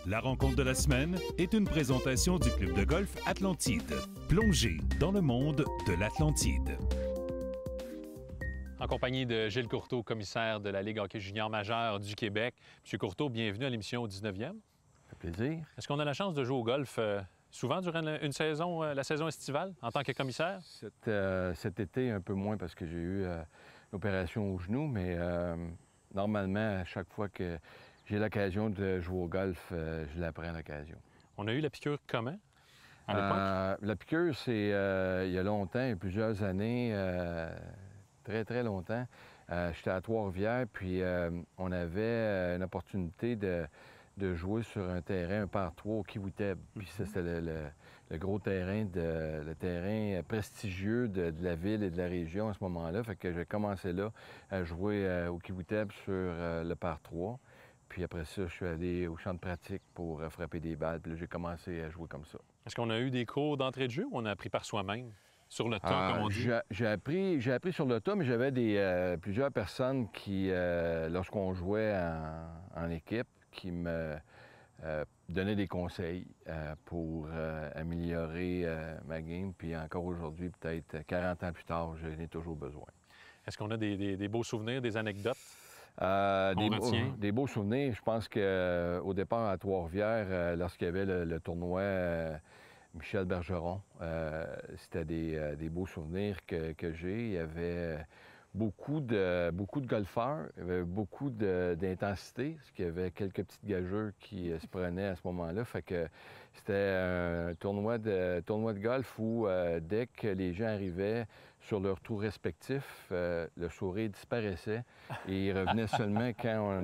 La rencontre de la semaine est une présentation du Club de golf Atlantide. Plongez dans le monde de l'Atlantide. En compagnie de Gilles Courteau, commissaire de la Ligue hockey junior majeure du Québec. Monsieur Courteau, bienvenue à l'émission au 19e. Ça fait plaisir. Est-ce qu'on a la chance de jouer au golf souvent durant une saison, la saison estivale, en tant que commissaire? Cet été, un peu moins parce que j'ai eu l'opération au genou, mais normalement, à chaque fois que j'ai l'occasion de jouer au golf, je la prends à l'occasion. On a eu la piqûre comment, à l'époque? La piqûre, c'est il y a longtemps, il y a plusieurs années, très, très longtemps. J'étais à Trois-Rivières, puis on avait une opportunité de jouer sur un terrain, un par 3 au Kiwiteb. Puis ça, c'était le gros terrain, le terrain prestigieux de la ville et de la région à ce moment-là. Fait que j'ai commencé là à jouer au Kiwiteb sur le par 3. Puis après ça, je suis allé au champ de pratique pour frapper des balles. Puis là, j'ai commencé à jouer comme ça. Est-ce qu'on a eu des cours d'entrée de jeu ou on a appris par soi-même? Sur le tas, comme on dit? J'ai appris sur le tas, mais j'avais plusieurs personnes qui, lorsqu'on jouait en équipe, qui me donnaient des conseils pour améliorer ma game. Puis encore aujourd'hui, peut-être 40 ans plus tard, j'en ai toujours besoin. Est-ce qu'on a des beaux souvenirs, des anecdotes? Des beaux souvenirs. Je pense qu'au départ, à Trois-Rivières, lorsqu'il y avait le tournoi Michel Bergeron, c'était des beaux souvenirs que j'ai. Il y avait beaucoup de golfeurs, il y avait beaucoup d'intensité, parce qu'il y avait quelques petites gageurs qui se prenaient à ce moment-là. Fait que c'était un tournoi de golf où dès que les gens arrivaient sur leur tour respectif, le sourire disparaissait et il revenait seulement quand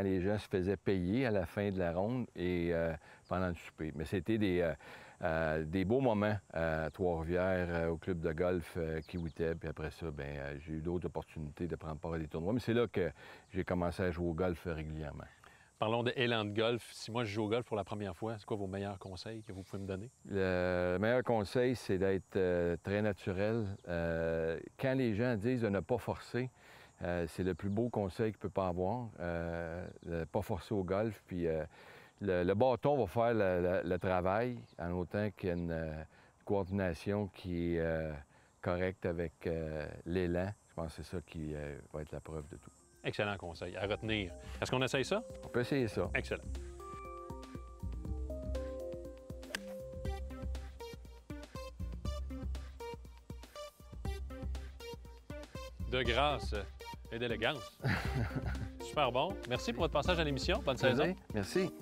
les gens se faisaient payer à la fin de la ronde et pendant le souper. Mais c'était des beaux moments à Trois-Rivières, au club de golf Kiwiteb. Puis après ça, j'ai eu d'autres opportunités de prendre part à des tournois. Mais c'est là que j'ai commencé à jouer au golf régulièrement. Parlons d'élan de golf. Si moi, je joue au golf pour la première fois, c'est quoi vos meilleurs conseils que vous pouvez me donner? Le meilleur conseil, c'est d'être très naturel. Quand les gens disent de ne pas forcer, c'est le plus beau conseil qu'il ne peut pas avoir. De ne pas forcer au golf. Puis le bâton va faire le travail, en autant qu'il y a une coordination qui est correcte avec l'élan. Je pense que c'est ça qui va être la preuve de tout. Excellent conseil à retenir. Est-ce qu'on essaye ça? On peut essayer ça. Excellent. De grâce et d'élégance. Super bon. Merci pour votre passage à l'émission. Bonne saison. Merci.